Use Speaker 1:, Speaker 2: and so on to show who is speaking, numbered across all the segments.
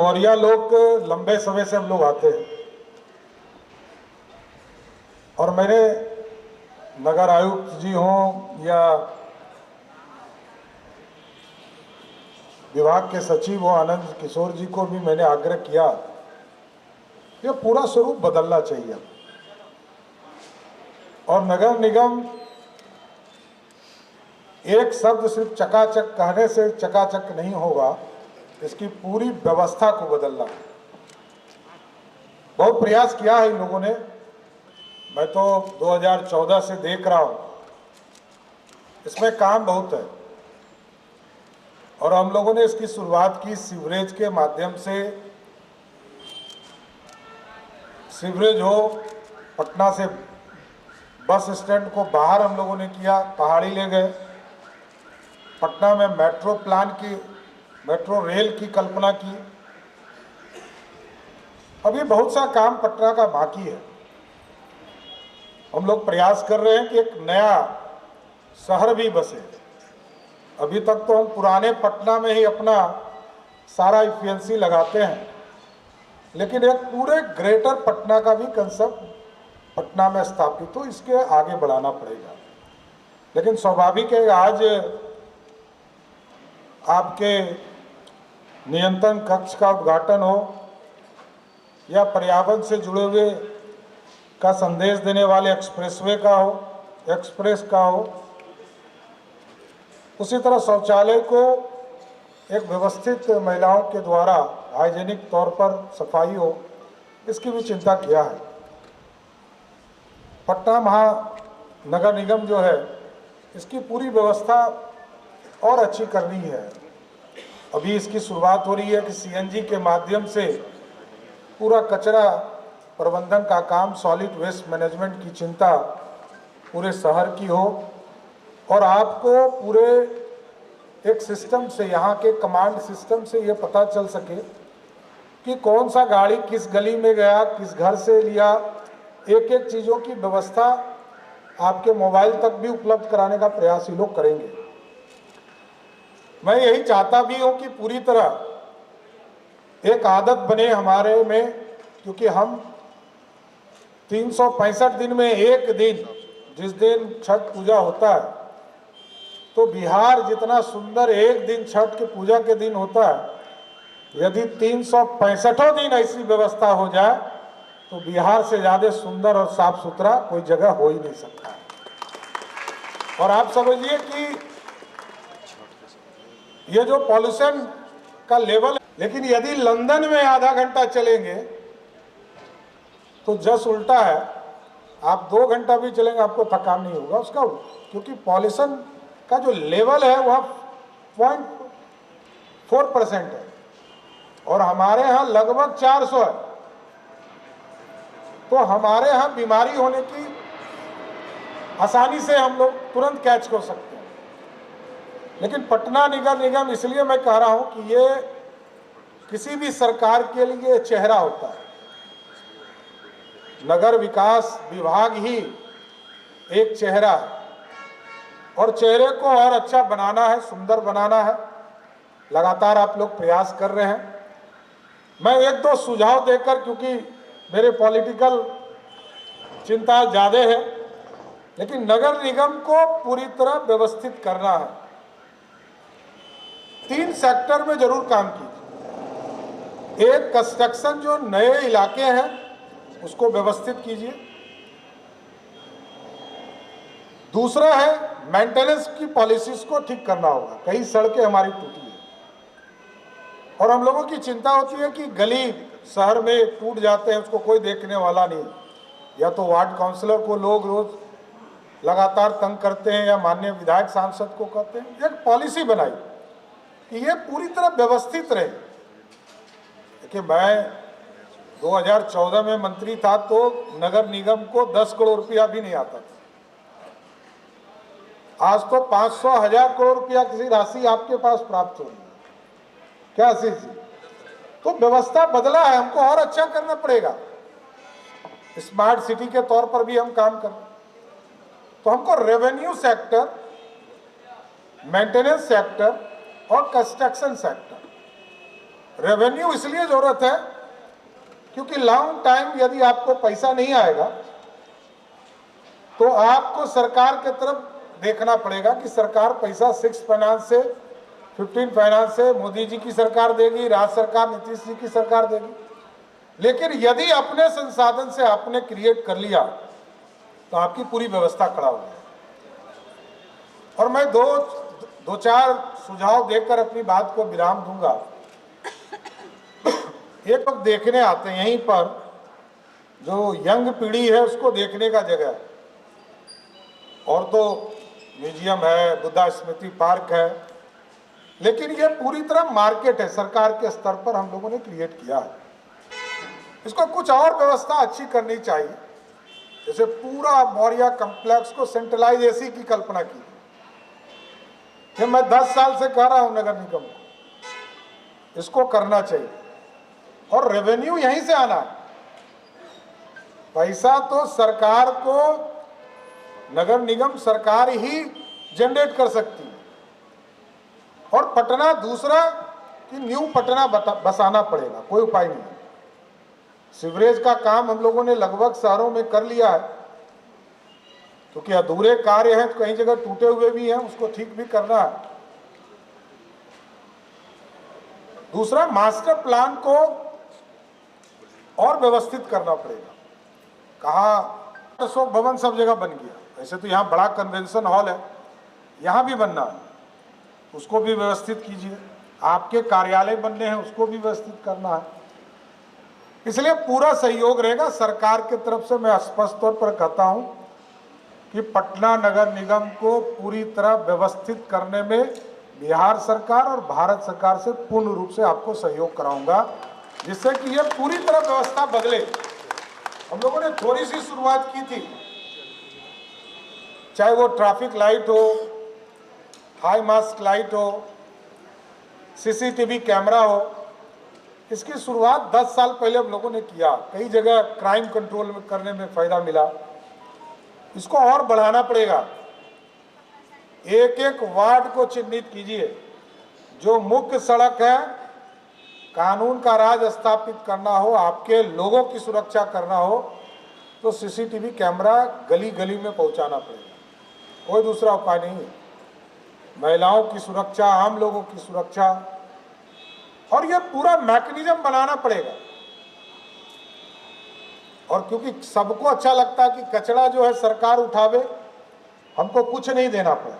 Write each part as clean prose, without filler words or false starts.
Speaker 1: देवरिया लोग लंबे समय से हम लोग आते हैं और मैंने नगर आयुक्त जी हों या विभाग के सचिव हो आनंद किशोर जी को भी मैंने आग्रह किया, ये पूरा स्वरूप बदलना चाहिए। और नगर निगम एक शब्द सिर्फ चकाचक कहने से चकाचक नहीं होगा, इसकी पूरी व्यवस्था को बदलना। बहुत प्रयास किया है इन लोगों ने, मैं तो 2014 से देख रहा हूं, इसमें काम बहुत है। और हम लोगों ने इसकी शुरुआत की सीवरेज के माध्यम से। सीवरेज हो, पटना से बस स्टैंड को बाहर हम लोगों ने किया, पहाड़ी ले गए। पटना में मेट्रो प्लान की, मेट्रो रेल की कल्पना की। अभी बहुत सा काम पटना का बाकी है। हम लोग प्रयास कर रहे हैं कि एक नया शहर भी बसे। अभी तक तो हम पुराने पटना में ही अपना सारा इफिशिएंसी लगाते हैं, लेकिन एक पूरे ग्रेटर पटना का भी कंसेप्ट पटना में स्थापित हो, इसके आगे बढ़ाना पड़ेगा। लेकिन स्वाभाविक है, आज आपके नियंत्रण कक्ष का उद्घाटन हो या पर्यावरण से जुड़े हुए का संदेश देने वाले एक्सप्रेसवे का हो, एक्सप्रेस का हो, उसी तरह शौचालय को एक व्यवस्थित महिलाओं के द्वारा हाइजीनिक तौर पर सफाई हो, इसकी भी चिंता किया है। पटना महानगर निगम जो है, इसकी पूरी व्यवस्था और अच्छी करनी है। अभी इसकी शुरुआत हो रही है कि सीएनजी के माध्यम से पूरा कचरा प्रबंधन का काम, सॉलिड वेस्ट मैनेजमेंट की चिंता पूरे शहर की हो। और आपको पूरे एक सिस्टम से, यहाँ के कमांड सिस्टम से ये पता चल सके कि कौन सा गाड़ी किस गली में गया, किस घर से लिया। एक एक चीज़ों की व्यवस्था आपके मोबाइल तक भी उपलब्ध कराने का प्रयास ये लोग करेंगे। मैं यही चाहता भी हूँ कि पूरी तरह एक आदत बने हमारे में, क्योंकि हम 365 दिन में एक दिन, जिस दिन छठ पूजा होता है, तो बिहार जितना सुंदर एक दिन छठ की पूजा के दिन होता है, यदि 365 दिन ऐसी व्यवस्था हो जाए तो बिहार से ज़्यादा सुंदर और साफ सुथरा कोई जगह हो ही नहीं सकता। और आप समझिए कि ये जो पॉल्यूशन का लेवल है, लेकिन यदि लंदन में आधा घंटा चलेंगे तो जस उल्टा है, आप 2 घंटा भी चलेंगे आपको थकान नहीं होगा उसका, क्योंकि पॉल्यूशन का जो लेवल है वह 0.4% है और हमारे यहाँ लगभग 400 है। तो हमारे यहाँ बीमारी होने की आसानी से हम लोग तुरंत कैच कर सकते हैं। लेकिन पटना नगर निगम, इसलिए मैं कह रहा हूँ कि ये किसी भी सरकार के लिए चेहरा होता है। नगर विकास विभाग ही एक चेहरा है और चेहरे को और अच्छा बनाना है, सुंदर बनाना है। लगातार आप लोग प्रयास कर रहे हैं। मैं 1-2 सुझाव देकर, क्योंकि मेरे पॉलिटिकल चिंता ज़्यादा है, लेकिन नगर निगम को पूरी तरह व्यवस्थित करना है। 3 सेक्टर में जरूर काम कीजिए। एक, कंस्ट्रक्शन जो नए इलाके हैं उसको व्यवस्थित कीजिए। दूसरा है मेंटेनेंस की पॉलिसीज को ठीक करना होगा। कई सड़कें हमारी टूटी है और हम लोगों की चिंता होती है कि गली शहर में टूट जाते हैं, उसको कोई देखने वाला नहीं। या तो वार्ड काउंसलर को लोग रोज लगातार तंग करते हैं या माननीय विधायक सांसद को कहते हैं। एक पॉलिसी बनाई कि ये पूरी तरह व्यवस्थित रहे। देखिए, मैं 2014 में मंत्री था तो नगर निगम को 10 करोड़ रुपया भी नहीं आता था। आज तो 500-1000 करोड़ रुपया किसी राशि आपके पास प्राप्त हो रही है। क्या आशीष जी? तो व्यवस्था बदला है, हमको और अच्छा करना पड़ेगा। स्मार्ट सिटी के तौर पर भी हम काम कर रहे हैं। तो हमको रेवेन्यू सेक्टर, मेंटेनेंस सेक्टर और कंस्ट्रक्शन सेक्टर, रेवेन्यू इसलिए जरूरत है क्योंकि लॉन्ग टाइम यदि आपको पैसा नहीं आएगा तो आपको सरकार की तरफ देखना पड़ेगा कि सरकार पैसा 6 फाइनेंस से 15 फाइनेंस से मोदी जी की सरकार देगी, राज्य सरकार नीतीश जी की सरकार देगी। लेकिन यदि अपने संसाधन से आपने क्रिएट कर लिया तो आपकी पूरी व्यवस्था खड़ा हो जाए। और मैं दो चार सुझाव देकर अपनी बात को विराम दूंगा। एक लोग देखने आते हैं, यहीं पर जो यंग पीढ़ी है उसको देखने का जगह है, और तो म्यूजियम है, बुद्धा स्मृति पार्क है, लेकिन ये पूरी तरह मार्केट है। सरकार के स्तर पर हम लोगों ने क्रिएट किया है, इसको कुछ और व्यवस्था अच्छी करनी चाहिए। जैसे पूरा मौर्या कॉम्प्लेक्स को सेंट्रलाइज एसी की कल्पना की, ये मैं 10 साल से कह रहा हूं नगर निगम को, इसको करना चाहिए। और रेवेन्यू यहीं से आना है, पैसा तो सरकार को नगर निगम सरकार ही जनरेट कर सकती है। और पटना दूसरा कि न्यू पटना बसाना पड़ेगा, कोई उपाय नहीं। सीवरेज का काम हम लोगों ने लगभग शहरों में कर लिया है, क्योंकि अधूरे कार्य हैं, तो कई जगह टूटे हुए भी हैं, उसको ठीक भी करना है। दूसरा, मास्टर प्लान को और व्यवस्थित करना पड़ेगा। कहाँ अशोक भवन सब जगह बन गया, ऐसे तो यहाँ बड़ा कन्वेंशन हॉल है, यहाँ भी बनना है, उसको भी व्यवस्थित कीजिए। आपके कार्यालय बनने हैं, उसको भी व्यवस्थित करना है। इसलिए पूरा सहयोग रहेगा सरकार की तरफ से। मैं स्पष्ट तौर पर कहता हूं कि पटना नगर निगम को पूरी तरह व्यवस्थित करने में बिहार सरकार और भारत सरकार से पूर्ण रूप से आपको सहयोग कराऊंगा, जिससे कि यह पूरी तरह व्यवस्था बदले। हम लोगों ने थोड़ी सी शुरुआत की थी, चाहे वो ट्रैफिक लाइट हो, हाई मास्क लाइट हो, सीसीटीवी कैमरा हो, इसकी शुरुआत 10 साल पहले हम लोगों ने किया। कई जगह क्राइम कंट्रोल में करने में फायदा मिला, इसको और बढ़ाना पड़ेगा। एक एक वार्ड को चिन्हित कीजिए, जो मुख्य सड़क है, कानून का राज स्थापित करना हो, आपके लोगों की सुरक्षा करना हो, तो सीसीटीवी कैमरा गली गली में पहुंचाना पड़ेगा, कोई दूसरा उपाय नहीं है। महिलाओं की सुरक्षा, आम लोगों की सुरक्षा, और यह पूरा मैकेनिज्म बनाना पड़ेगा। और क्योंकि सबको अच्छा लगता है कि कचरा जो है सरकार उठावे, हमको कुछ नहीं देना पड़े,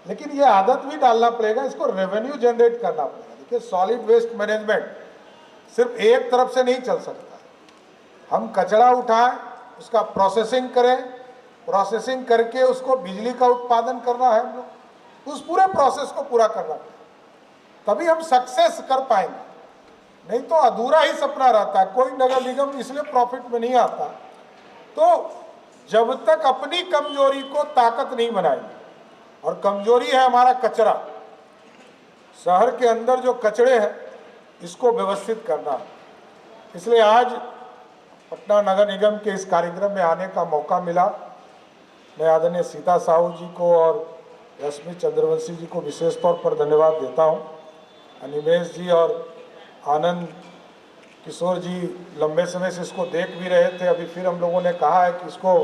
Speaker 1: लेकिन ये आदत भी डालना पड़ेगा, इसको रेवेन्यू जनरेट करना पड़ेगा। देखिए, सॉलिड वेस्ट मैनेजमेंट सिर्फ एक तरफ से नहीं चल सकता। हम कचरा उठाएं, उसका प्रोसेसिंग करें, प्रोसेसिंग करके उसको बिजली का उत्पादन करना है, हम लोग उस पूरे प्रोसेस को पूरा करना है, तभी हम सक्सेस कर पाएंगे। नहीं तो अधूरा ही सपना रहता है। कोई नगर निगम इसलिए प्रॉफिट में नहीं आता, तो जब तक अपनी कमजोरी को ताकत नहीं बनाएंगे, और कमजोरी है हमारा कचरा, शहर के अंदर जो कचरे हैं इसको व्यवस्थित करना। इसलिए आज पटना नगर निगम के इस कार्यक्रम में आने का मौका मिला। मैं आदरणीय सीता साहू जी को और रश्मि चंद्रवंशी जी को विशेष तौर पर धन्यवाद देता हूं। अनिमेश जी और आनंद किशोर जी लंबे समय से इसको देख भी रहे थे, अभी फिर हम लोगों ने कहा है कि इसको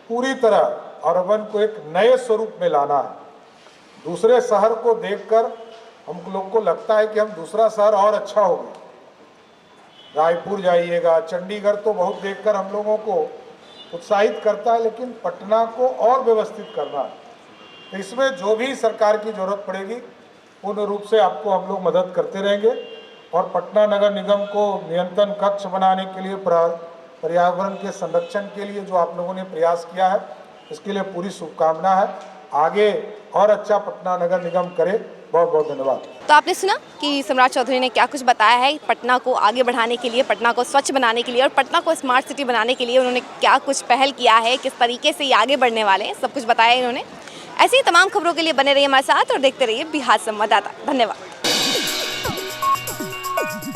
Speaker 1: पूरी तरह अर्बन को एक नए स्वरूप में लाना है। दूसरे शहर को देखकर हम लोग को लगता है कि हम दूसरा शहर और अच्छा होगा। रायपुर जाइएगा, चंडीगढ़ तो बहुत देखकर हम लोगों को उत्साहित करता है, लेकिन पटना को और व्यवस्थित करना है। तो इसमें जो भी सरकार की जरूरत पड़ेगी पूर्ण रूप से आपको हम लोग मदद करते रहेंगे। और पटना नगर निगम को नियंत्रण कक्ष बनाने के लिए, पर्यावरण के संरक्षण के लिए जो आप लोगों ने प्रयास किया है, इसके लिए पूरी शुभकामना है। आगे और अच्छा पटना नगर निगम करे। बहुत बहुत धन्यवाद।
Speaker 2: तो आपने सुना कि सम्राट चौधरी ने क्या कुछ बताया है पटना को आगे बढ़ाने के लिए, पटना को स्वच्छ बनाने के लिए और पटना को स्मार्ट सिटी बनाने के लिए उन्होंने क्या कुछ पहल किया है, किस तरीके से ये आगे बढ़ने वाले हैं, सब कुछ बताया इन्होंने। ऐसी ही तमाम खबरों के लिए बने रहिए हमारे साथ और देखते रहिए बिहार संवाददाता। धन्यवाद।